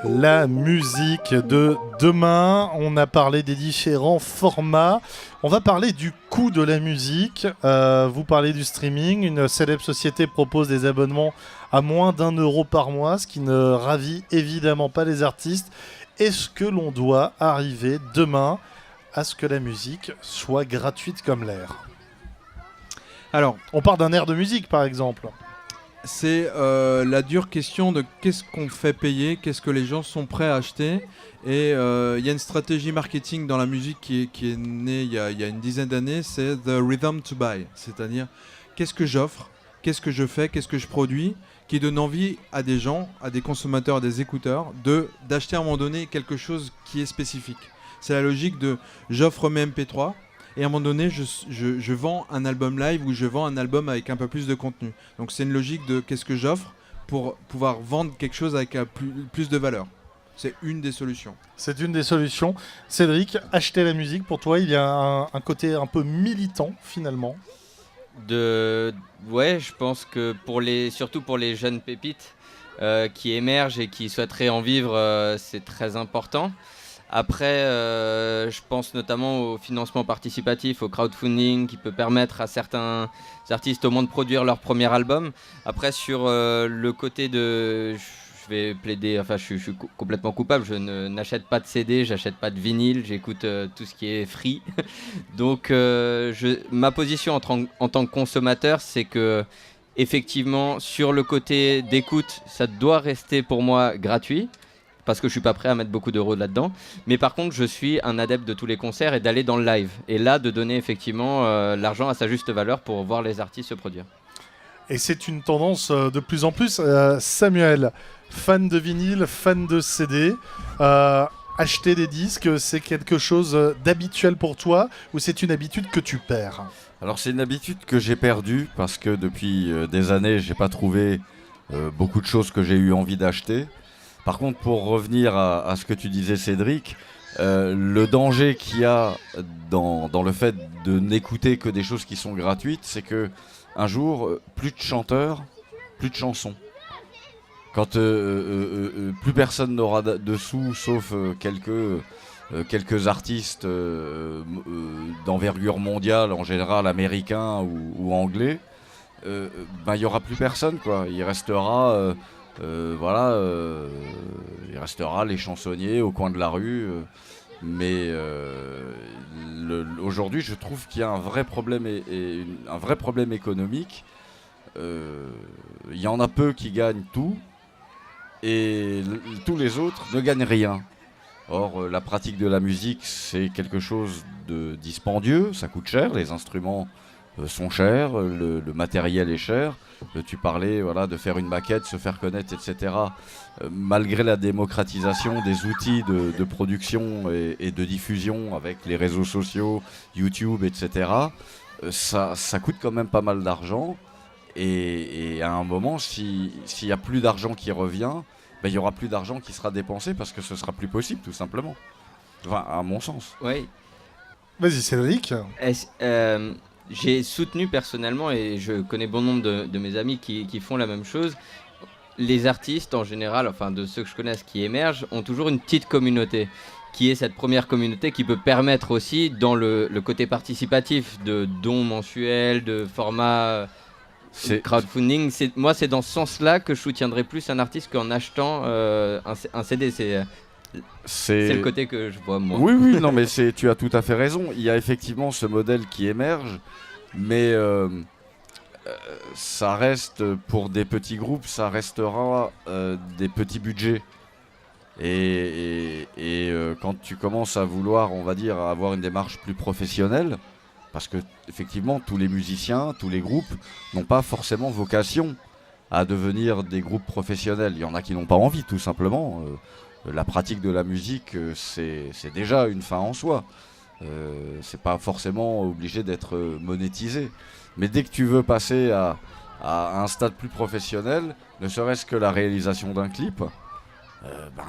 la musique de demain. On a parlé des différents formats. On va parler du coût de la musique. Vous parlez du streaming. Une célèbre société propose des abonnements à moins d'1 € par mois, ce qui ne ravit évidemment pas les artistes. Est-ce que l'on doit arriver demain à ce que la musique soit gratuite comme l'air ? Alors, on part d'un air de musique, par exemple. C'est la dure question de qu'est-ce qu'on fait payer, qu'est-ce que les gens sont prêts à acheter. Et il y a une stratégie marketing dans la musique qui est née il y a une dizaine d'années, c'est the rhythm to buy. C'est-à-dire, qu'est-ce que j'offre, qu'est-ce que je fais, qu'est-ce que je produis, qui donne envie à des gens, à des consommateurs, à des écouteurs, d'acheter à un moment donné quelque chose qui est spécifique. C'est la logique de j'offre mes MP3. Et à un moment donné, je vends un album live ou je vends un album avec un peu plus de contenu. Donc c'est une logique de qu'est-ce que j'offre pour pouvoir vendre quelque chose avec plus de valeur. C'est une des solutions. C'est une des solutions. Cédric, acheter la musique, pour toi, il y a un côté un peu militant, finalement. Ouais, je pense que surtout pour les jeunes pépites qui émergent et qui souhaiteraient en vivre, c'est très important. Après, je pense notamment au financement participatif, au crowdfunding qui peut permettre à certains artistes au moins de produire leur premier album. Après, sur le côté de... Je vais plaider, enfin je suis complètement coupable, n'achète pas de CD, j'achète pas de vinyle, j'écoute tout ce qui est free. Donc ma position en tant que consommateur, c'est que effectivement sur le côté d'écoute, ça doit rester pour moi gratuit. Parce que je suis pas prêt à mettre beaucoup d'euros là-dedans. Mais par contre, je suis un adepte de tous les concerts et d'aller dans le live. Et là, de donner effectivement l'argent à sa juste valeur pour voir les artistes se produire. Et c'est une tendance de plus en plus. Samuel, fan de vinyle, fan de CD, acheter des disques, c'est quelque chose d'habituel pour toi ou c'est une habitude que tu perds ? Alors c'est une habitude que j'ai perdue parce que depuis des années, j'ai pas trouvé beaucoup de choses que j'ai eu envie d'acheter. Par contre, pour revenir à ce que tu disais, Cédric, le danger qu'il y a dans le fait de n'écouter que des choses qui sont gratuites, c'est que un jour, plus de chanteurs, plus de chansons. Quand plus personne n'aura de sous, sauf quelques artistes d'envergure mondiale, en général américains ou anglais, il n'y aura plus personne, quoi. Il restera... il restera les chansonniers au coin de la rue, mais aujourd'hui je trouve qu'il y a un vrai problème un vrai problème économique. Il y en a peu qui gagnent tout et tous les autres ne gagnent rien. Or la pratique de la musique, c'est quelque chose de dispendieux, ça coûte cher, les instruments sont chers, le matériel est cher. Tu parlais de faire une maquette, se faire connaître, etc. Malgré la démocratisation des outils de production et de diffusion avec les réseaux sociaux, YouTube, etc., ça coûte quand même pas mal d'argent. Et à un moment, s'il n'y a plus d'argent qui revient, il n'y aura plus d'argent qui sera dépensé parce que ce sera plus possible, tout simplement. Enfin, à mon sens. Oui. Vas-y, Cédric. J'ai soutenu personnellement, et je connais bon nombre de mes amis qui font la même chose, les artistes en général, enfin de ceux que je connaisse qui émergent, ont toujours une petite communauté, qui est cette première communauté qui peut permettre aussi, dans le côté participatif de dons mensuels, de formats crowdfunding, moi c'est dans ce sens-là que je soutiendrai plus un artiste qu'en achetant un CD. C'est le côté que je vois moi. Oui, non, mais tu as tout à fait raison. Il y a effectivement ce modèle qui émerge, mais ça reste, pour des petits groupes, ça restera des petits budgets. Et quand tu commences à vouloir, on va dire, avoir une démarche plus professionnelle, parce que effectivement, tous les musiciens, tous les groupes n'ont pas forcément vocation à devenir des groupes professionnels. Il y en a qui n'ont pas envie, tout simplement. La pratique de la musique, c'est déjà une fin en soi. C'est pas forcément obligé d'être monétisé. Mais dès que tu veux passer à un stade plus professionnel, ne serait-ce que la réalisation d'un clip,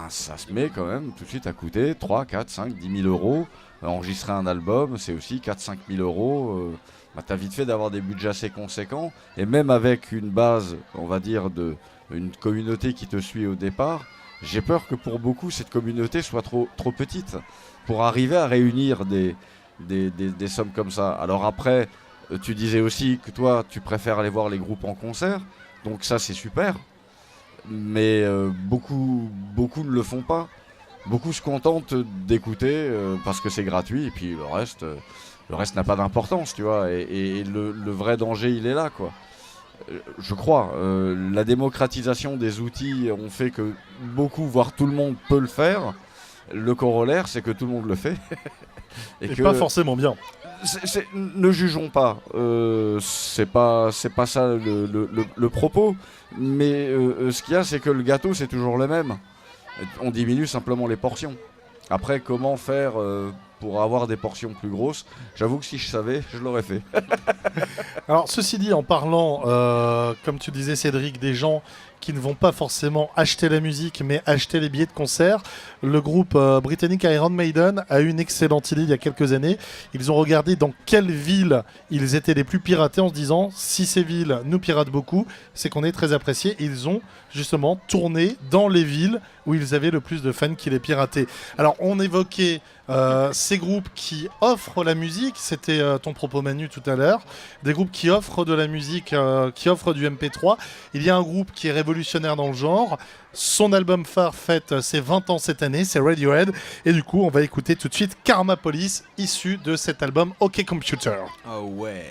ça se met quand même tout de suite à coûter 3, 4, 5, 10 000 euros. Enregistrer un album, c'est aussi 4, 5 000 euros. T'as vite fait d'avoir des budgets assez conséquents. Et même avec une base, on va dire, une communauté qui te suit au départ, J'ai peur que pour beaucoup, cette communauté soit trop petite pour arriver à réunir des sommes comme ça. Alors après, tu disais aussi que toi, tu préfères aller voir les groupes en concert, donc ça c'est super, mais beaucoup ne le font pas. Beaucoup se contentent d'écouter parce que c'est gratuit, et puis le reste n'a pas d'importance, tu vois, et le vrai danger, il est là, quoi. Je crois, la démocratisation des outils ont fait que beaucoup, voire tout le monde peut le faire. Le corollaire, c'est que tout le monde le fait. Et pas forcément bien. Ne jugeons pas, c'est pas ça le propos, mais ce qu'il y a, c'est que le gâteau, c'est toujours le même. On diminue simplement les portions. Après, comment faire pour avoir des portions plus grosses? J'avoue que si je savais, je l'aurais fait. Alors, ceci dit, en parlant, comme tu disais Cédric, des gens qui ne vont pas forcément acheter la musique, mais acheter les billets de concert, le groupe britannique Iron Maiden a eu une excellente idée il y a quelques années. Ils ont regardé dans quelles villes ils étaient les plus piratés en se disant, si ces villes nous piratent beaucoup, c'est qu'on est très appréciés. Et ils ont justement tourné dans les villes où ils avaient le plus de fans qui les pirataient. Alors, on évoquait ces groupes qui offrent la musique, c'était ton propos Manu tout à l'heure, des groupes qui offrent de la musique, qui offrent du MP3. Il y a un groupe qui est révolutionnaire dans le genre, son album phare fête ses 20 ans cette année, c'est Radiohead, et du coup on va écouter tout de suite Karma Police, issu de cet album OK Computer. Ah ouais.